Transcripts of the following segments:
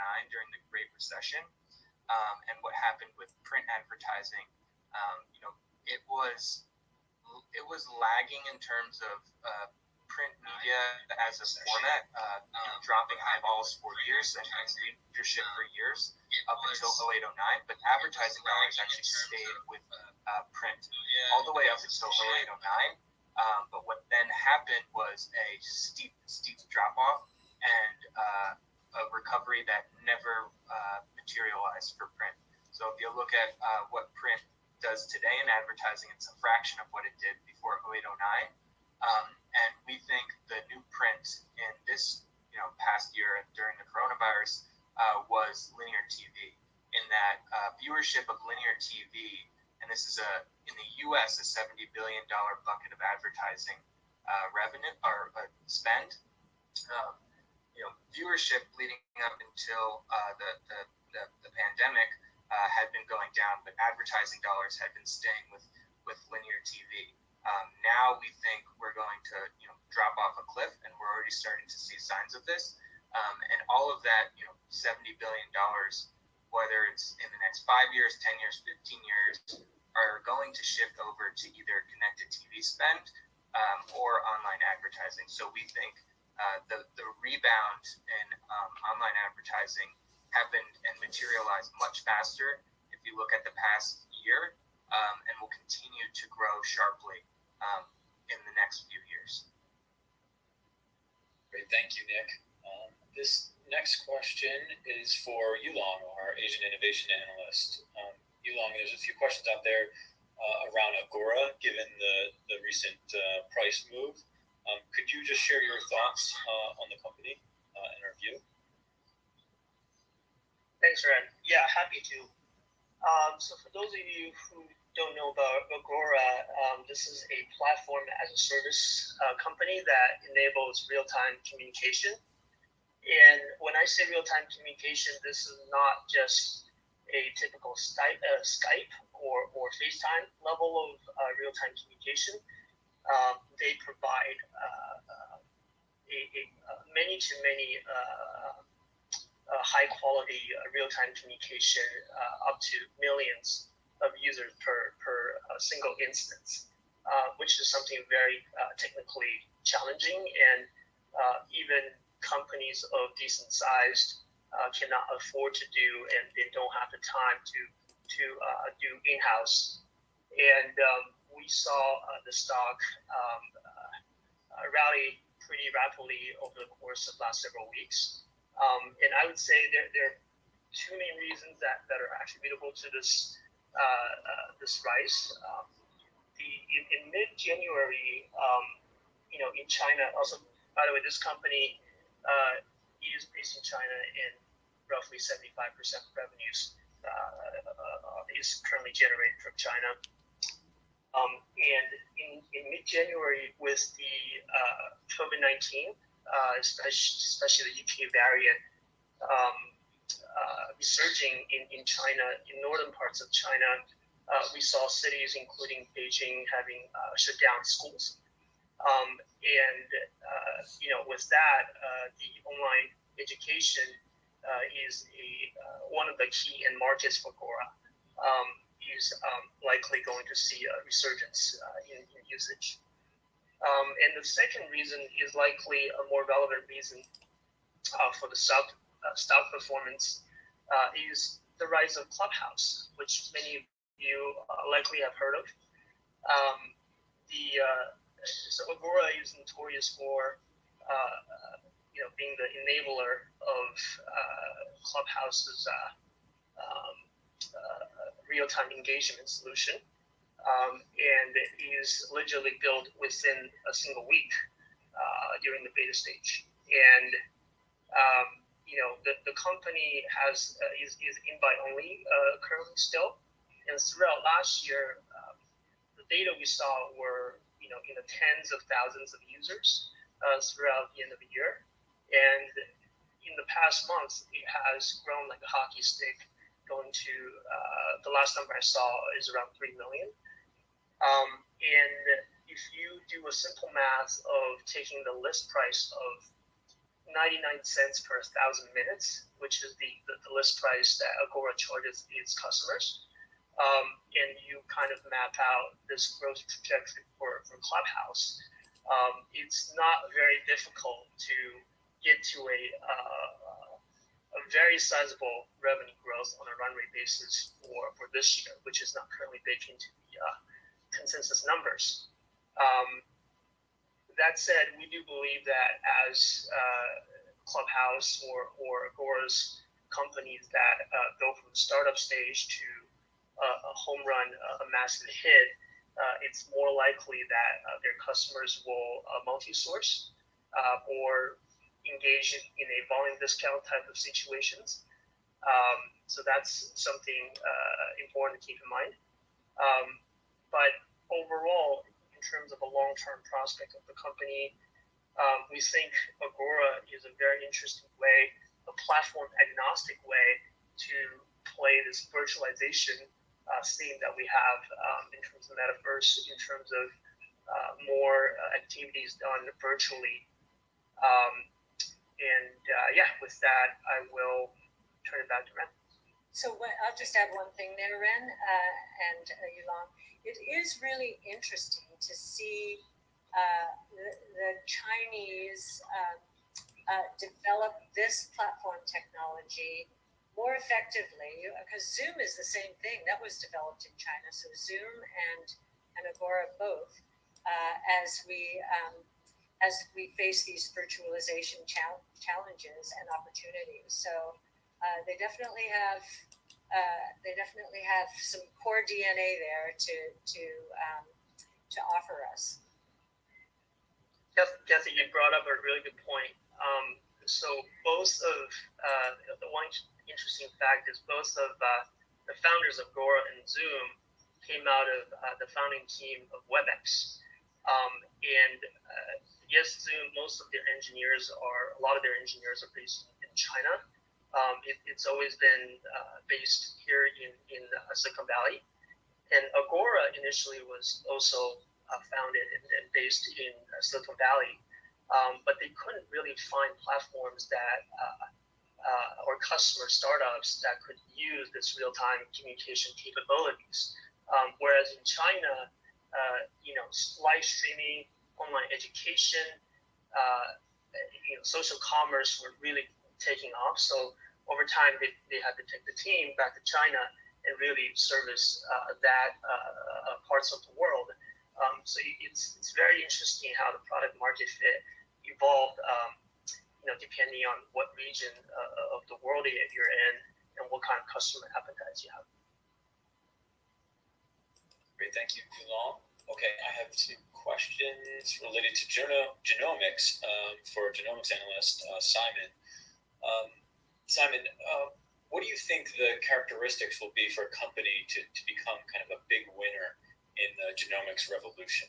0809 during the Great Recession. And what happened with print advertising, it was lagging in terms of print media as a format, dropping eyeballs for years and readership for years up until 0809. But advertising dollars actually stayed with print all the way up until 0809. But what then happened was a steep drop off and a recovery that never materialized for print. So if you look at what print does today in advertising, it's a fraction of what it did before 0809. And we think the new print in this past year during the coronavirus was linear TV, in that viewership of linear TV, and this is in the U.S. a $70 billion bucket of advertising revenue or spend. Viewership leading up until the pandemic had been going down, but advertising dollars had been staying with linear TV. Now we think we're going to drop off a cliff, and we're already starting to see signs of this. And all of that, $70 billion, whether it's in the next 5 years, 10 years, 15 years, are going to shift over to either connected TV spend or online advertising. So we think the rebound in online advertising happened and materialized much faster if you look at the past year, and will continue to grow sharply in the next few years. Great, thank you, Nick. This next question is for Yulong, our Asian Innovation Analyst. Yulong, there's a few questions out there around Agora, given the recent price move. Could you just share your thoughts on the company and our view? Thanks, Ren. Yeah, happy to. So for those of you who don't know about Agora, this is a platform as a service company that enables real-time communication. And when I say real-time communication, this is not just a typical Skype or FaceTime level of real-time communication. They provide many high-quality real-time communication up to millions of users per single instance, which is something very technically challenging, and even companies of decent size cannot afford to do, and they don't have the time to do in-house. And we saw the stock rally pretty rapidly over the course of the last several weeks. And I would say there are two main reasons that are attributable to this rise. In mid-January, in China, also, by the way, this company is based in China, and roughly 75% of revenues is currently generated from China. And in mid-January, with the COVID-19, especially the UK variant, resurging in China, in northern parts of China, we saw cities including Beijing having shut down schools. With that, the online education is one of the key end markets for Agora. Is likely going to see a resurgence in usage. And the second reason is likely a more relevant reason for the stock performance is the rise of Clubhouse, which many of you likely have heard of. So Agora is notorious for being the enabler of Clubhouse's real-time engagement solution, and it is literally built within a single week during the beta stage. And the company is invite only currently still, and throughout last year, the data we saw were in the tens of thousands of users throughout the end of the year, and in the past months it has grown like a hockey stick, going to the last number I saw is around 3 million. And if you do a simple math of taking the list price of 99 cents per 1,000 minutes, which is the list price that Agora charges its customers. And you kind of map out this growth trajectory for Clubhouse. It's not very difficult to get to a very sizable revenue growth on a run rate basis for this year, which is not currently baked into the consensus numbers. That said, we do believe that as Clubhouse or Agora's companies that go from the startup stage to a home run, a massive hit, it's more likely that their customers will multi-source or engage in a volume discount type of situations. So that's something important to keep in mind. But overall, in terms of a long-term prospect of the company, we think Agora is a very interesting way, a platform agnostic way to play this virtualization theme that we have in terms of metaverse, in terms of more activities done virtually. With that, I will turn it back to Ren. So I'll just add one thing there, Ren and Yulong. It is really interesting to see the Chinese develop this platform technology more effectively, because Zoom is the same thing that was developed in China. So Zoom and Agora both, as we face these virtualization challenges and opportunities. So they definitely have some core DNA there to offer us. Cathie, you brought up a really good point. So both of the one interesting fact is both of the founders of Agora and Zoom came out of the founding team of WebEx. Yes, Zoom, a lot of their engineers are based in China. It's always been based here in Silicon Valley. And Agora initially was also founded and based in Silicon Valley. But they couldn't really find platforms that or customer startups that could use this real-time communication capabilities. Whereas in China, live streaming, online education, social commerce were really taking off. So over time, they had to take the team back to China and really service that parts of the world. So it's very interesting how the product market fit evolved, depending on what region of the world you're in and what kind of customer appetites you have. Great, thank you, Yulong. Okay, I have two questions related to genomics for genomics analyst Simon. Simon, what do you think the characteristics will be for a company to become kind of a big winner in the genomics revolution?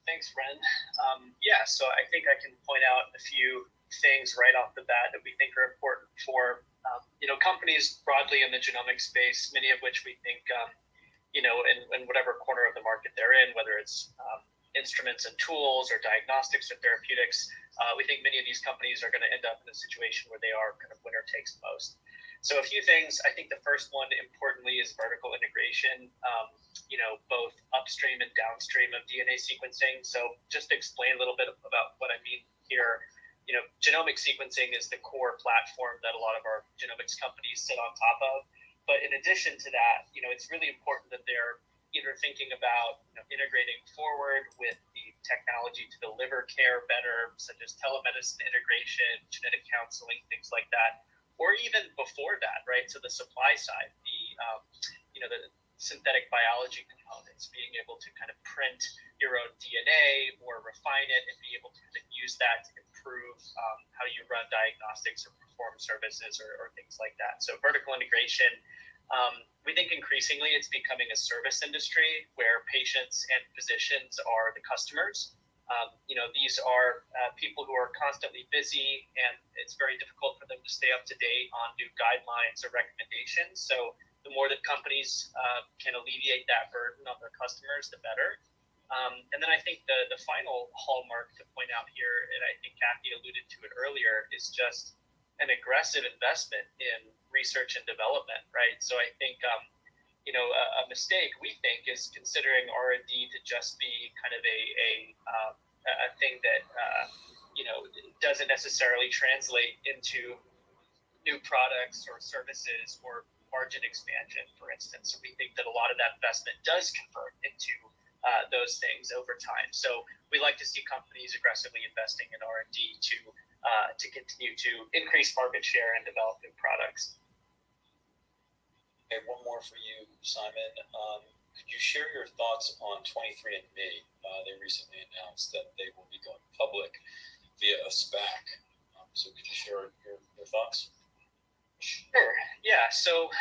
Thanks, Ren. So I think I can point out a few things right off the bat that we think are important for companies broadly in the genomics space, many of which we think in whatever corner of the market they're in, whether it's instruments and tools or diagnostics or therapeutics, we think many of these companies are going to end up in a situation where they are kind of winner takes most. So a few things. I think the first one, importantly, is vertical integration, both upstream and downstream of DNA sequencing. So just to explain a little bit about what I mean here, genomic sequencing is the core platform that a lot of our genomics companies sit on top of. But in addition to that, it's really important that they're either thinking about integrating forward with the technology to deliver care better, such as telemedicine integration, genetic counseling, things like that, or even before that, right? So the supply side, the synthetic biology components, being able to kind of print your own DNA or refine it and be able to use that to improve how you run diagnostics or perform services or things like that. So vertical integration. We think increasingly it's becoming a service industry where patients and physicians are the customers. These are people who are constantly busy, and it's very difficult for them to stay up to date on new guidelines or recommendations. So the more that companies can alleviate that burden on their customers, the better. And then I think the final hallmark to point out here, and I think Cathie alluded to it earlier, is just an aggressive investment in research and development, right? So I think a mistake we think is considering R&D to just be kind of a thing that doesn't necessarily translate into new products or services or margin expansion, for instance. So we think that a lot of that investment does convert into those things over time. So we like to see companies aggressively investing in R&D to continue to increase market share and develop new products. Okay, one more for you, Simon. Could you share your thoughts on 23andMe? They recently announced that they will be going public via a SPAC. So could you share your thoughts? Sure. Yeah. So,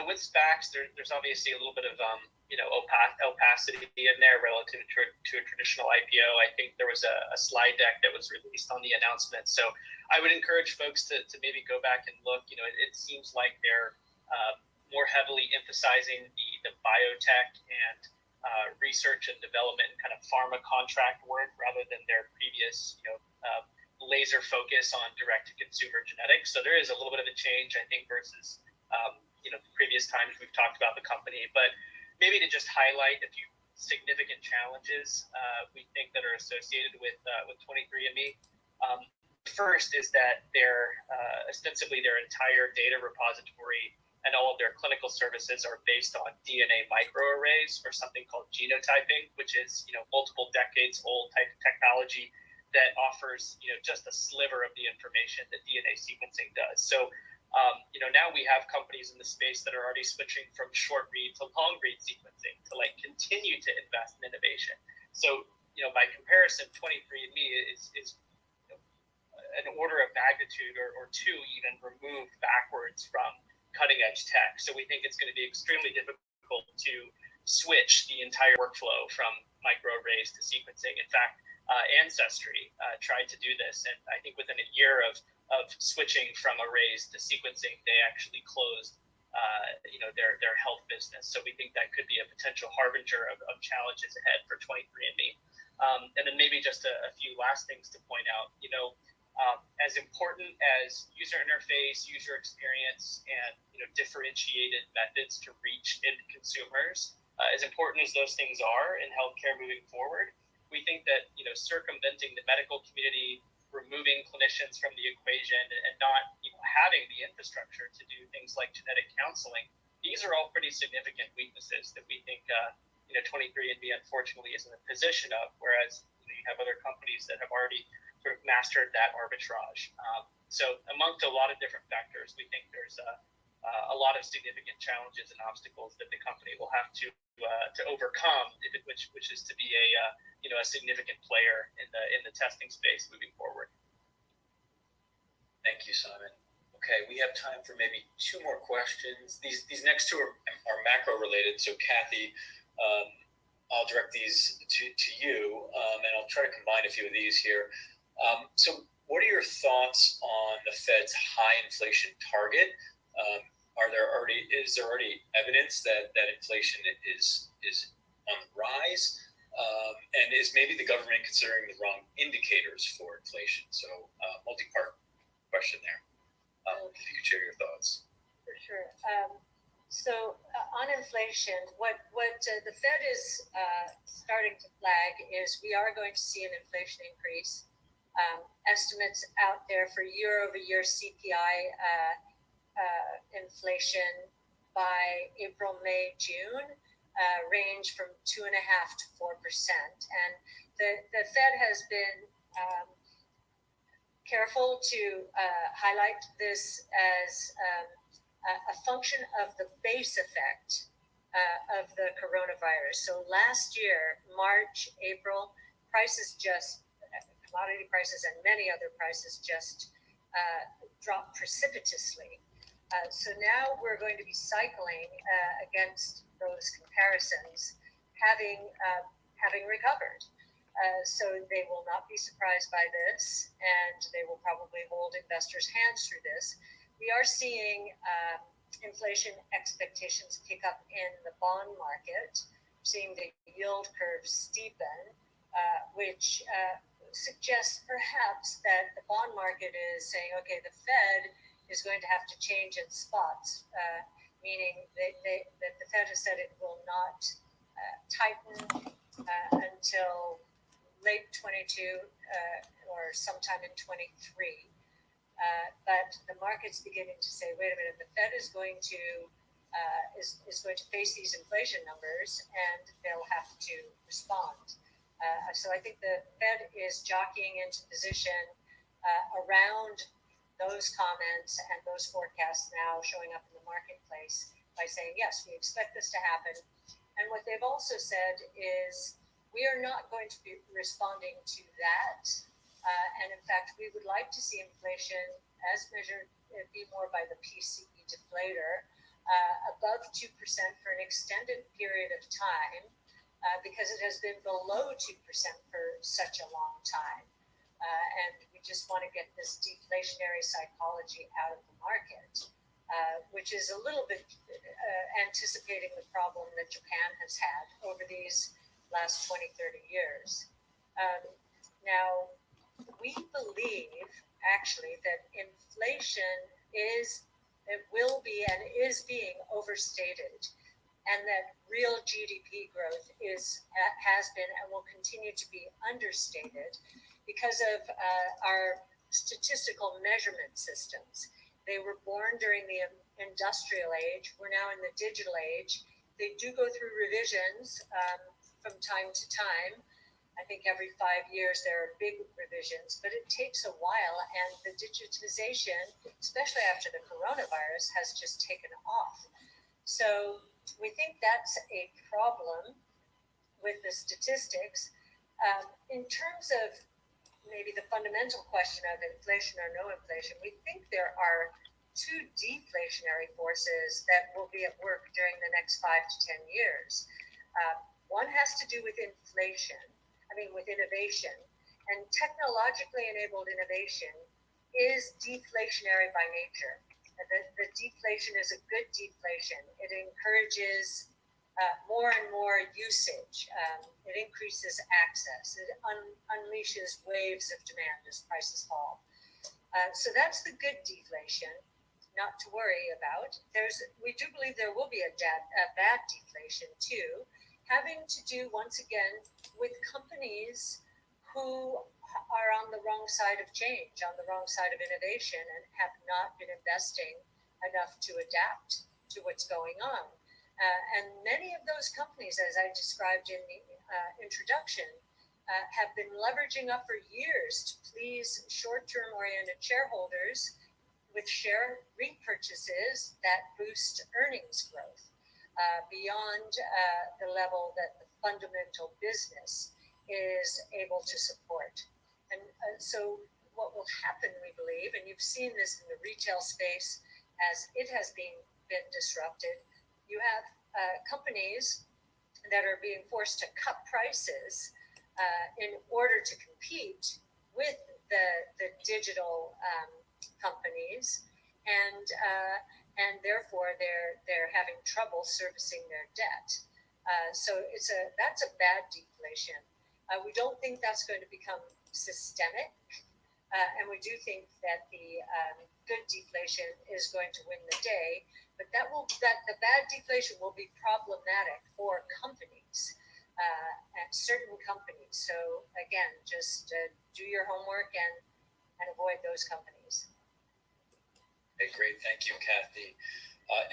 with SPACs, there's obviously a little bit of opacity in there relative to a traditional IPO. I think there was a slide deck that was released on the announcement. So I would encourage folks to maybe go back and look. It seems like they're more heavily emphasizing the biotech and research and development kind of pharma contract work rather than their previous laser focus on direct to consumer genetics. So there is a little bit of a change, I think, versus previous times we've talked about the company. But maybe to just highlight a few significant challenges we think that are associated with 23andMe. First is that ostensibly their entire data repository and all of their clinical services are based on DNA microarrays or something called genotyping, which is multiple decades old type of technology that offers just a sliver of the information that DNA sequencing does. So now we have companies in the space that are already switching from short read to long read sequencing to continue to invest in innovation. So by comparison, 23andMe is an order of magnitude or two even removed backwards from cutting edge tech. So we think it's going to be extremely difficult to switch the entire workflow from microarrays to sequencing. In fact, Ancestry tried to do this, and I think within a year of switching from arrays to sequencing, they actually closed their health business. So we think that could be a potential harbinger of challenges ahead for 23andMe. And then maybe just a few last things to point out. As important as user interface, user experience, and differentiated methods to reach end consumers, as important as those things are in healthcare moving forward, we think that circumventing the medical community, removing clinicians from the equation, and not having the infrastructure to do things like genetic counseling, these are all pretty significant weaknesses that we think 23andMe unfortunately is in a position of, whereas you have other companies that have already sort of mastered that arbitrage. So amongst a lot of different factors, we think there's a lot of significant challenges and obstacles that the company will have to overcome, which is to be a significant player in the testing space moving forward. Thank you, Simon. Okay, we have time for maybe two more questions. These next two are macro related. So Cathie, I'll direct these to you, and I'll try to combine a few of these here. So what are your thoughts on the Fed's high inflation target? Is there already evidence that inflation is on the rise? And is maybe the government considering the wrong indicators for inflation? So multi-part question there. If you could share your thoughts. For sure. So on inflation, what the Fed is starting to flag is we are going to see an inflation increase. Estimates out there for year-over-year CPI inflation by April, May, June range from 2.5% to 4%. And the Fed has been careful to highlight this as a function of the base effect of the coronavirus. So last year, March, April, commodity prices and many other prices just dropped precipitously. So now we're going to be cycling against those comparisons, having recovered. So they will not be surprised by this, and they will probably hold investors' hands through this. We are seeing inflation expectations pick up in the bond market seeing the yield curve steepen, which suggests perhaps that the bond market is saying, okay, the Fed is going to have to change its spots, meaning that the Fed has said it will not tighten until late 22 or sometime in 23. But the market's beginning to say, wait a minute, the Fed is going to face these inflation numbers and they'll have to respond. So I think the Fed is jockeying into position around those comments and those forecasts now showing up in the marketplace by saying, yes, we expect this to happen. And what they've also said is we are not going to be responding to that. And in fact, we would like to see inflation as measured be more by the PCE deflator above 2% for an extended period of time. Because it has been below 2% for such a long time. And we just want to get this deflationary psychology out of the market, which is a little bit anticipating the problem that Japan has had over these last 20, 30 years. Now, we believe actually that inflation will be and is being overstated, and that real GDP growth has been and will continue to be understated because of our statistical measurement systems. They were born during the industrial age. We're now in the digital age. They do go through revisions from time to time. I think every 5 years there are big revisions, but it takes a while, and the digitization, especially after the coronavirus, has just taken off. So we think that's a problem with the statistics. In terms of maybe the fundamental question of inflation or no inflation, we think there are two deflationary forces that will be at work during the next 5 to 10 years. One has to do with with innovation. And technologically enabled innovation is deflationary by nature. The deflation is a good deflation. It encourages more and more usage. It increases access. It unleashes waves of demand as prices fall. So that's the good deflation, not to worry about. We do believe there will be a bad deflation too, having to do once again with companies who are on the wrong side of change, on the wrong side of innovation, and have not been investing enough to adapt to what's going on. And many of those companies, as I described in the introduction, have been leveraging up for years to please short-term oriented shareholders with share repurchases that boost earnings growth beyond the level that the fundamental business is able to support. And so what will happen, we believe, and you've seen this in the retail space as it has been disrupted, you have companies that are being forced to cut prices in order to compete with the digital companies, and therefore they're having trouble servicing their debt. So that's a bad deflation. We don't think that's going to become systemic, and we do think that the good deflation is going to win the day. But that the bad deflation will be problematic for companies, and certain companies. So again, just do your homework and avoid those companies. Okay, great. Thank you, Cathie.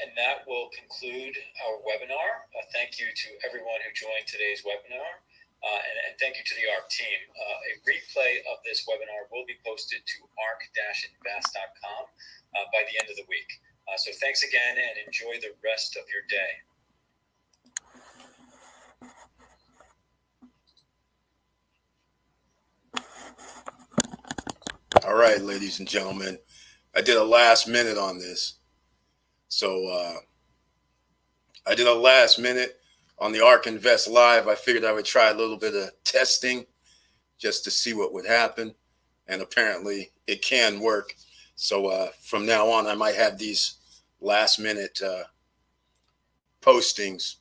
And that will conclude our webinar. Thank you to everyone who joined today's webinar. And thank you to the ARC team. A replay of this webinar will be posted to arc-invest.com by the end of the week. So thanks again, and enjoy the rest of your day. All right, ladies and gentlemen, I did a last minute on this. So I did a last minute on the ARC Invest Live. I figured I would try a little bit of testing just to see what would happen. And apparently it can work. So from now on, I might have these last minute postings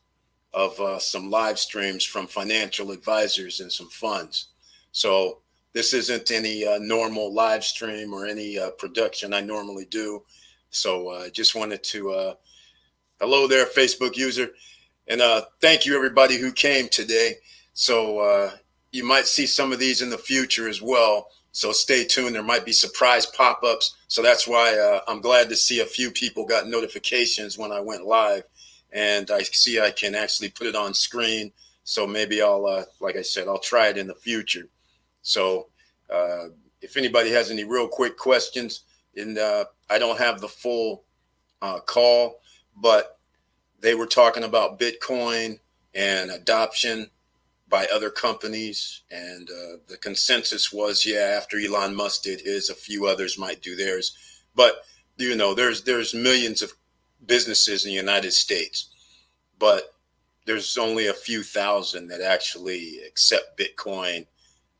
of some live streams from financial advisors and some funds. So this isn't any normal live stream or any production I normally do. So I just wanted to, hello there, Facebook user. And thank you, everybody who came today. So you might see some of these in the future as well. So stay tuned. There might be surprise pop-ups. So that's why I'm glad to see a few people got notifications when I went live. And I see I can actually put it on screen. So maybe I'll, like I said, I'll try it in the future. So if anybody has any real quick questions, and I don't have the full call, but they were talking about Bitcoin and adoption by other companies. And the consensus was, yeah, after Elon Musk did his, a few others might do theirs. But, you know, there's millions of businesses in the United States, but there's only a few thousand that actually accept Bitcoin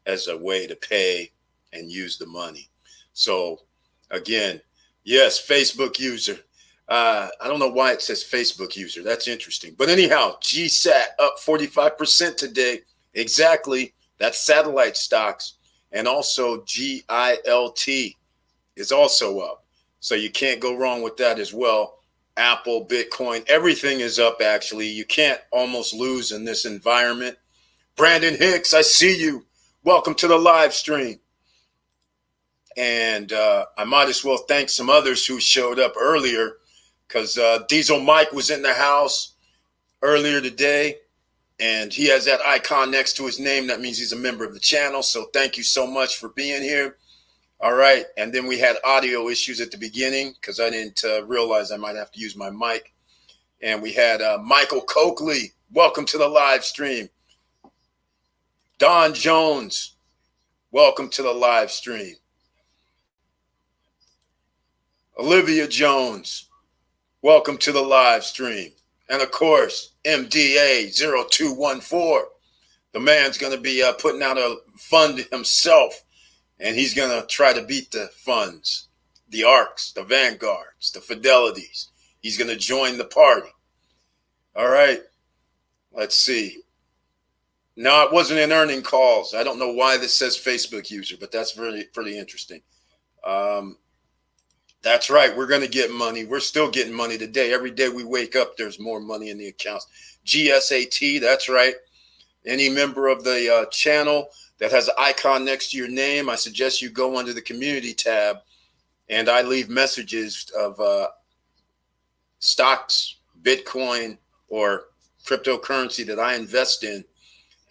as a way to pay and use the money. So again, yes, Facebook user. I don't know why it says Facebook user. That's interesting. But anyhow, GSAT up 45% today. Exactly. That's satellite stocks. And also GILT is also up. So you can't go wrong with that as well. Apple, Bitcoin, everything is up actually. You can't almost lose in this environment. Brandon Hicks, I see you. Welcome to the live stream. And I might as well thank some others who showed up earlier, because Diesel Mike was in the house earlier today, and he has that icon next to his name. That means he's a member of the channel. So thank you so much for being here. All right. And then we had audio issues at the beginning because I didn't realize I might have to use my mic. And we had Michael Coakley. Welcome to the live stream. Don Jones. Welcome to the live stream. Olivia Jones. Welcome to the live stream. And of course, MDA 0214. The man's going to be putting out a fund himself. And he's going to try to beat the funds, the ARCs, the Vanguards, the Fidelities. He's going to join the party. All right. Let's see. No, it wasn't in earning calls. I don't know why this says Facebook user, but that's pretty interesting. That's right. We're going to get money. We're still getting money today. Every day we wake up, there's more money in the accounts. GSAT, that's right. Any member of the channel that has an icon next to your name, I suggest you go under the community tab, and I leave messages of stocks, Bitcoin, or cryptocurrency that I invest in.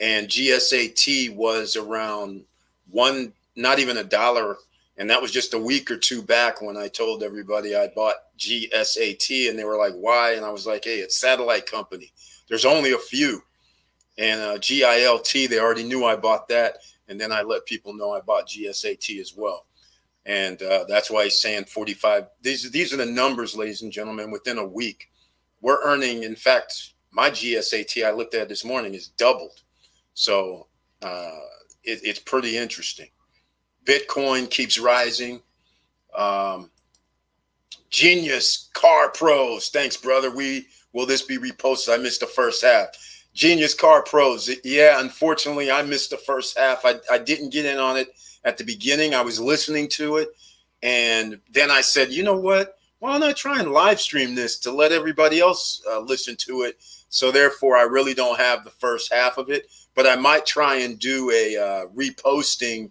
And GSAT was around one, not even $1. And that was just a week or two back when I told everybody I bought GSAT, and they were like, why? And I was like, hey, it's a satellite company. There's only a few. And GILT, they already knew I bought that. And then I let people know I bought GSAT as well. And that's why he's saying 45. These are the numbers, ladies and gentlemen, within a week. We're earning, in fact, my GSAT I looked at this morning is doubled. So it's pretty interesting. Bitcoin keeps rising. Genius Car Pros. Thanks, brother. Will this be reposted? I missed the first half. Genius Car Pros. Yeah, unfortunately, I missed the first half. I didn't get in on it at the beginning. I was listening to it. And then I said, you know what? Why don't I try and live stream this to let everybody else listen to it? So therefore, I really don't have the first half of it. But I might try and do a reposting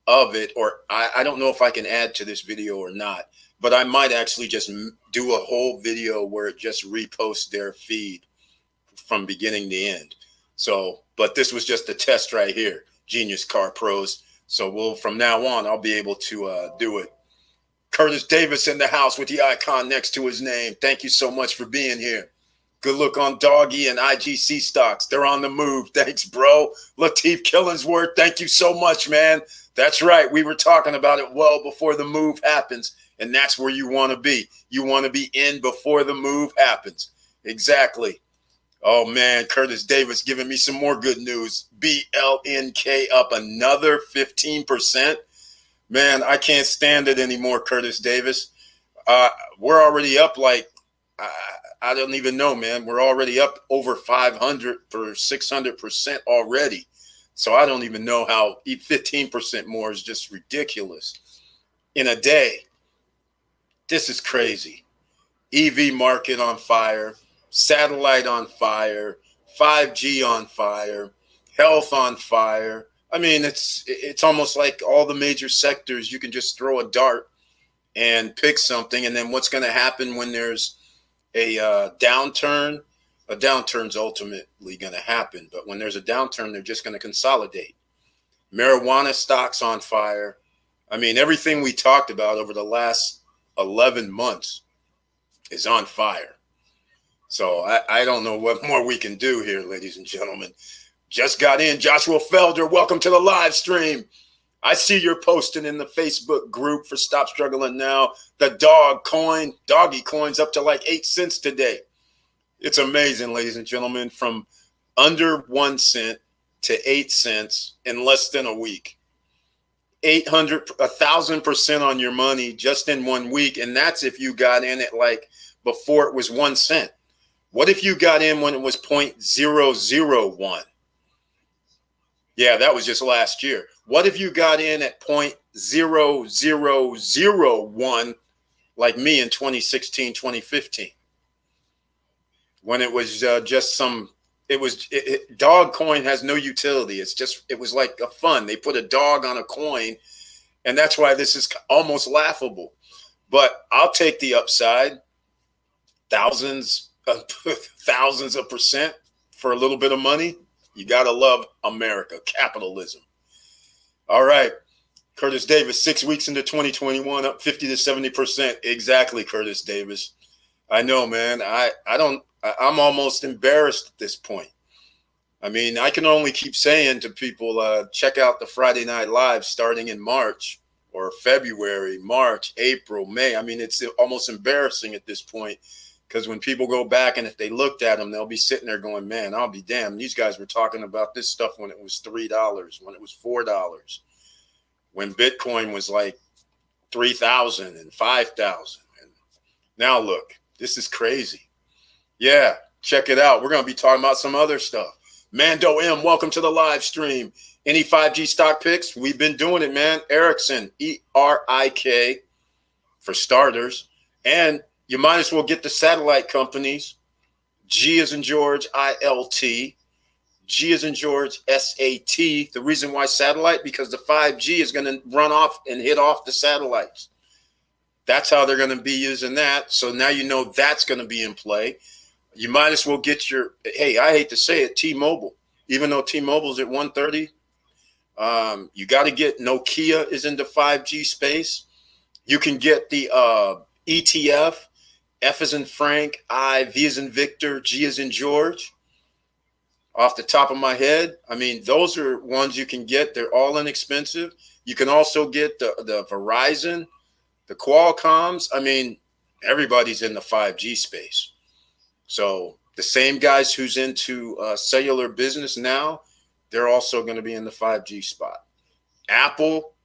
of it. Or I don't know if I can add to this video or not. But I might actually just do a whole video where it just reposts their feed from beginning to end. So, but this was just a test right here, Genius Car Pros. So from now on, I'll be able to do it. Curtis Davis in the house with the icon next to his name. Thank you so much for being here. Good look on Doggy and IGC stocks. They're on the move. Thanks, bro. Lateef Killingsworth, thank you so much, man. That's right. We were talking about it well before the move happens. And that's where you want to be. You want to be in before the move happens. Exactly. Oh, man, Curtis Davis giving me some more good news. BLNK up another 15%. Man, I can't stand it anymore, Curtis Davis. We're already up like, I don't even know, man. We're already up over 500 for 600% already. So I don't even know how 15% more is just ridiculous in a day. This is crazy. EV market on fire, satellite on fire, 5G on fire, health on fire. I mean, it's almost like all the major sectors, you can just throw a dart and pick something. And then what's going to happen when there's a downturn? A downturn's ultimately going to happen. But when there's a downturn, they're just going to consolidate. Marijuana stocks on fire. I mean, everything we talked about over the last 11 months is on fire. So I don't know what more we can do here, ladies and gentlemen. Just got in. Joshua Felder, welcome to the live stream. I see you're posting in the Facebook group for Stop Struggling Now. The doggy coin's up to like 8 cents today. It's amazing, ladies and gentlemen, from under 1 cent to 8 cents in less than a week. 1,000% on your money just in 1 week. And that's if you got in it like before it was 1 cent. What if you got in when it was 0.001? Yeah, that was just last year. What if you got in at 0.0001 like me in 2016, 2015? When it was just some, dog coin has no utility. It was like a fun. They put a dog on a coin, and that's why this is almost laughable. But I'll take the upside. Thousands of percent for a little bit of money. You got to love America, capitalism. All right. Curtis Davis, 6 weeks into 2021, up 50 to 70%. Exactly, Curtis Davis. I know, man. I'm almost embarrassed at this point. I mean, I can only keep saying to people, check out the Friday Night Live starting in March or February, March, April, May. I mean, it's almost embarrassing at this point. Because when people go back and if they looked at them, they'll be sitting there going, man, I'll be damned. These guys were talking about this stuff when it was $3, when it was $4, when Bitcoin was like 3,000 and 5,000. And now look, this is crazy. Yeah, check it out. We're going to be talking about some other stuff. Mando M, welcome to the live stream. Any 5G stock picks? We've been doing it, man. Ericsson, ERIK for starters. And you might as well get the satellite companies. G as in George, ILT. G as in George, SAT. The reason why satellite, because the 5G is going to run off and hit off the satellites. That's how they're going to be using that. So now you know that's going to be in play. You might as well get your, hey, I hate to say it, T-Mobile. Even though T-Mobile's at 130, you got to get Nokia is in the 5G space. You can get the ETF. F as in Frank, I, V as in Victor, G as in George. Off the top of my head, I mean, those are ones you can get. They're all inexpensive. You can also get the Verizon, the Qualcomms. I mean, everybody's in the 5G space. So the same guys who's into cellular business now, they're also going to be in the 5G spot. Apple,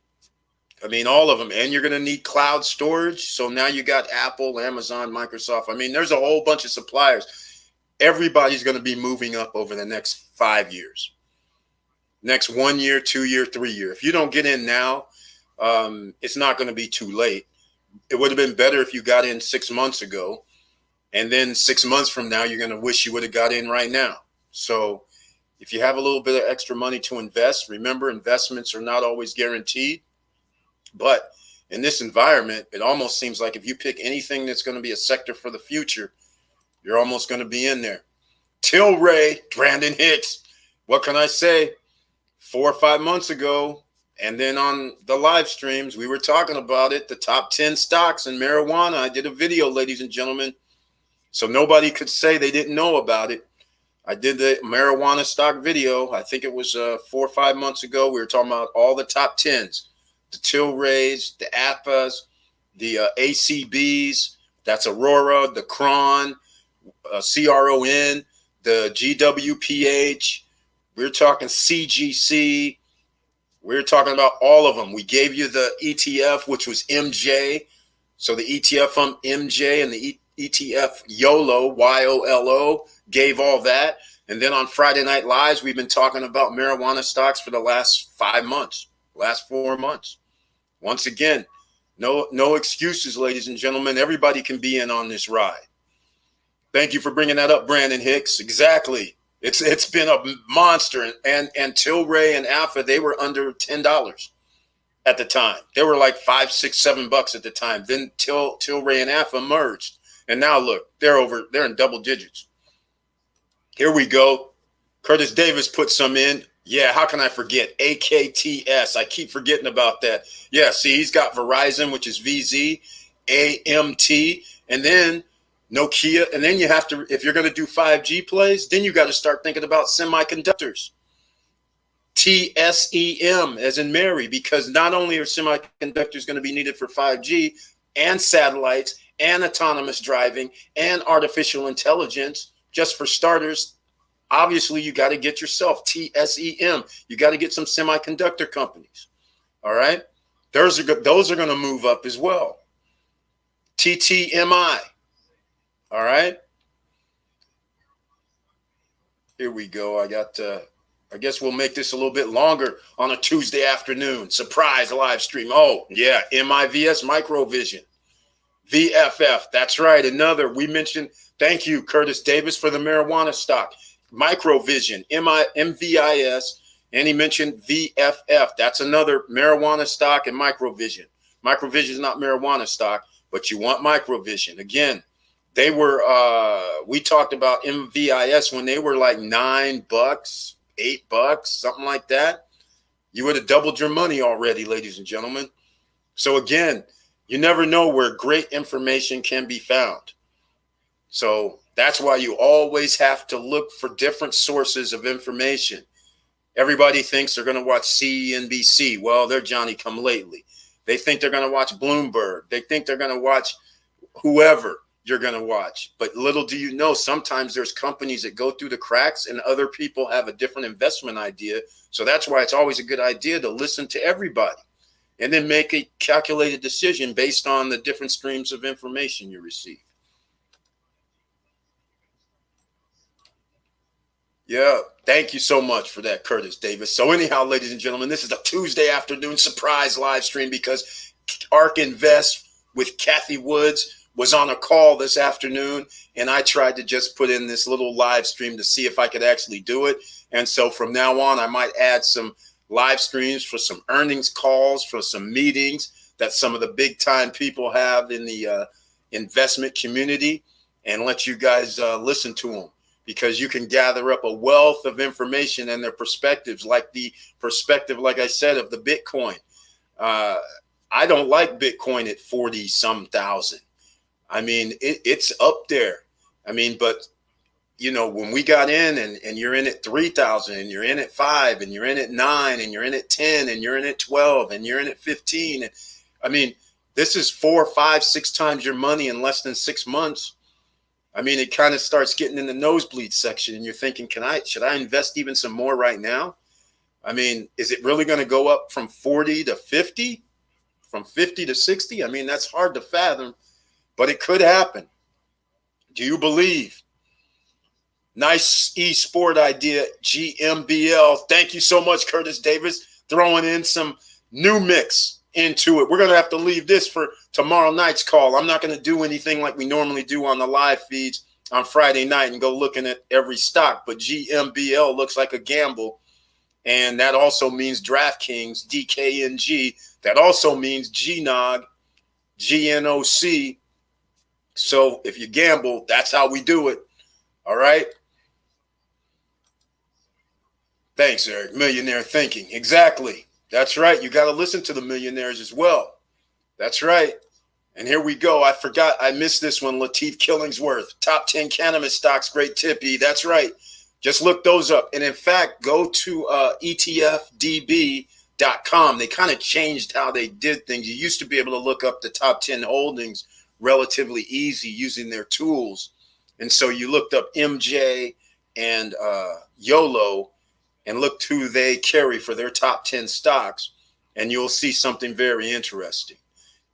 I mean, all of them. And you're going to need cloud storage. So now you got Apple, Amazon, Microsoft. I mean, there's a whole bunch of suppliers. Everybody's going to be moving up over the next 5 years. Next 1 year, 2 year, 3 year. If you don't get in now, it's not going to be too late. It would have been better if you got in 6 months ago. And then 6 months from now, you're going to wish you would have got in right now. So if you have a little bit of extra money to invest, remember, investments are not always guaranteed. But in this environment, it almost seems like if you pick anything that's going to be a sector for the future, you're almost going to be in there. Tilray, Brandon Hicks. What can I say? 4 or 5 months ago, and then on the live streams, we were talking about it, the top 10 stocks in marijuana. I did a video, ladies and gentlemen, so nobody could say they didn't know about it. I did the marijuana stock video. I think it was 4 or 5 months ago. We were talking about all the top 10s, the Tilrays, the APAs, the ACBs, that's Aurora, the CRON, CRON, the GWPH. We're talking CGC. We're talking about all of them. We gave you the ETF, which was MJ. So the ETF on MJ and the ETF YOLO, YOLO, gave all that. And then on Friday Night Lives, we've been talking about marijuana stocks for the last 5 months, last 4 months. Once again, no excuses, ladies and gentlemen. Everybody can be in on this ride. Thank you for bringing that up, Brandon Hicks. Exactly. It's been a monster. And Tilray and Alpha, they were under $10 at the time. They were like $5, $6, $7 at the time. Then Tilray and Alpha merged. And now look, they're in double digits. Here we go. Curtis Davis put some in. Yeah, how can I forget? AKTS. I keep forgetting about that. Yeah, see, he's got Verizon, which is VZ, AMT, and then Nokia. And then you have to, if you're going to do 5G plays, then you got to start thinking about semiconductors. TSEM, as in Mary, because not only are semiconductors going to be needed for 5G and satellites and autonomous driving and artificial intelligence, just for starters, obviously, you got to get yourself TSEM. You got to get some semiconductor companies. All right. Those are going to move up as well. TTMI. All right. Here we go. I guess we'll make this a little bit longer on a Tuesday afternoon. Surprise live stream. Oh, yeah. MIVS Microvision. VFF. That's right. Another. We mentioned. Thank you, Curtis Davis, for the marijuana stock. Microvision, MVIS, and he mentioned VFF. That's another marijuana stock and Microvision. Microvision is not marijuana stock, but you want Microvision. Again, they were, we talked about MVIS when they were like $9, $8, something like that. You would have doubled your money already, ladies and gentlemen. So again, you never know where great information can be found. So that's why you always have to look for different sources of information. Everybody thinks they're going to watch CNBC. Well, they're Johnny come lately. They think they're going to watch Bloomberg. They think they're going to watch whoever you're going to watch. But little do you know, sometimes there's companies that go through the cracks and other people have a different investment idea. So that's why it's always a good idea to listen to everybody and then make a calculated decision based on the different streams of information you receive. Yeah, thank you so much for that, Curtis Davis. So anyhow, ladies and gentlemen, this is a Tuesday afternoon surprise live stream because ARK Invest with Cathie Woods was on a call this afternoon, and I tried to just put in this little live stream to see if I could actually do it. And so from now on, I might add some live streams for some earnings calls, for some meetings that some of the big time people have in the investment community, and let you guys listen to them. Because you can gather up a wealth of information and their perspectives, like the perspective, like I said, of the Bitcoin. I don't like Bitcoin at 40-some thousand. I mean, it's up there. I mean, but, you know, when we got in and you're in at 3,000 and you're in at 5 and you're in at 9 and you're in at 10 and you're in at 12 and you're in at 15. And, I mean, this is 4, 5, 6 times your money in less than 6 months. I mean, it kind of starts getting in the nosebleed section and you're thinking, should I invest even some more right now? I mean, is it really going to go up from 40 to 50, from 50 to 60? I mean, that's hard to fathom, but it could happen. Do you believe? Nice e-sport idea, GMBL. Thank you so much, Curtis Davis, throwing in some new mix into it. We're going to have to leave this for tomorrow night's call. I'm not going to do anything like we normally do on the live feeds on Friday night and go looking at every stock, but GMBL looks like a gamble. And that also means DraftKings, DKNG. That also means GNOG, GNOC. So if you gamble, that's how we do it. All right. Thanks, Eric. Millionaire thinking. Exactly. That's right. You got to listen to the millionaires as well. That's right. And here we go. I missed this one. Lateef Killingsworth, top 10 cannabis stocks. Great tippy. That's right. Just look those up. And in fact, go to etfdb.com. They kind of changed how they did things. You used to be able to look up the top 10 holdings relatively easy using their tools. And so you looked up MJ and YOLO and looked who they carry for their top 10 stocks, and you'll see something very interesting.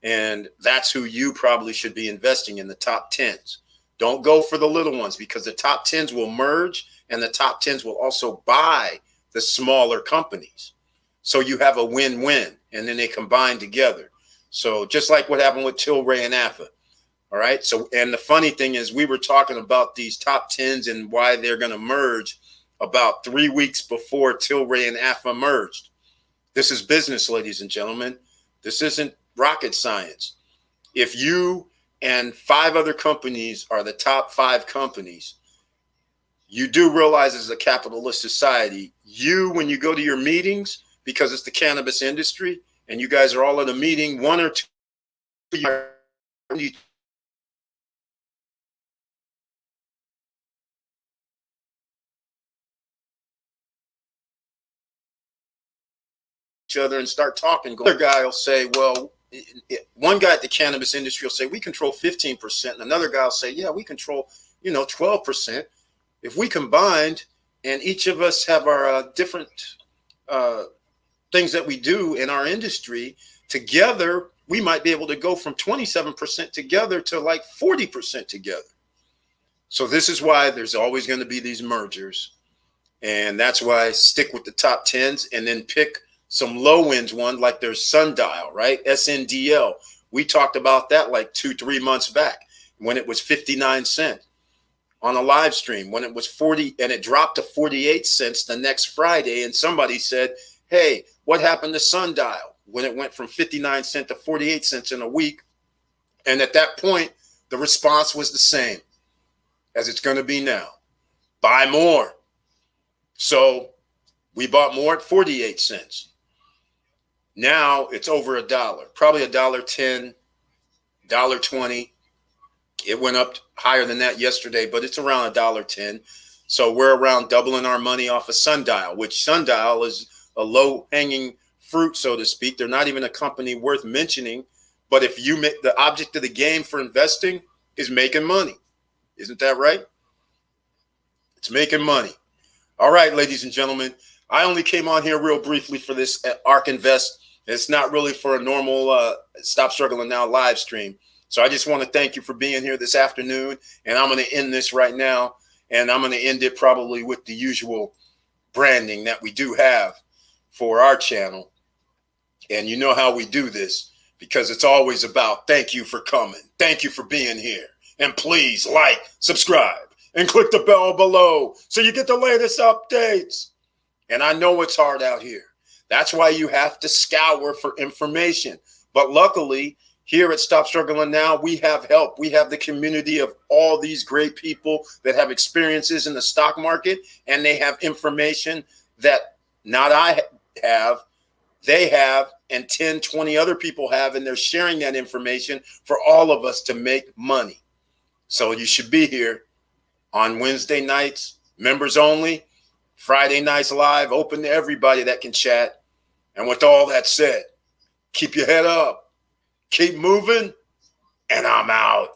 And that's who you probably should be investing in, the top 10s. Don't go for the little ones, because the top 10s will merge and the top 10s will also buy the smaller companies. So you have a win-win, and then they combine together. So just like what happened with Tilray and AFA. All right. So, and the funny thing is, we were talking about these top 10s and why they're going to merge about 3 weeks before Tilray and AFA merged. This is business, ladies and gentlemen. This isn't rocket science. If you and 5 other companies are the top 5 companies, you do realize, as a capitalist society, when you go to your meetings, because it's the cannabis industry and you guys are all at a meeting, 1 or 2 each other and start talking. Another guy will say, well, one guy at the cannabis industry will say, we control 15%. And another guy will say, yeah, we control, 12%. If we combined and each of us have our different things that we do in our industry together, we might be able to go from 27% together to like 40% together. So this is why there's always going to be these mergers. And that's why I stick with the top 10s and then pick some low ends one, like there's Sundial, right? SNDL. We talked about that like 2-3 months back when it was 59 cents on a live stream, when it was 40, and it dropped to 48 cents the next Friday. And somebody said, hey, what happened to Sundial when it went from 59 cents to 48 cents in a week? And at that point, the response was the same as it's going to be now. Buy more. So we bought more at 48 cents. Now it's over $1, probably $1.10, $1.20. It went up higher than that yesterday, but it's around $1.10. So we're around doubling our money off of Sundial, which Sundial is a low-hanging fruit, so to speak. They're not even a company worth mentioning. But if you make the object of the game for investing is making money, isn't that right? It's making money. All right, ladies and gentlemen, I only came on here real briefly for this ARK Invest. It's not really for a normal Stop Struggling Now live stream. So I just want to thank you for being here this afternoon. And I'm going to end this right now. And I'm going to end it probably with the usual branding that we do have for our channel. And you know how we do this, because it's always about thank you for coming. Thank you for being here. And please like, subscribe, and click the bell below so you get the latest updates. And I know it's hard out here. That's why you have to scour for information. But luckily, here at Stop Struggling Now, we have help. We have the community of all these great people that have experiences in the stock market, and they have information that not I have, they have, and 10, 20 other people have, and they're sharing that information for all of us to make money. So you should be here on Wednesday nights, members only, Friday nights live, open to everybody that can chat. And with all that said, keep your head up, keep moving, and I'm out.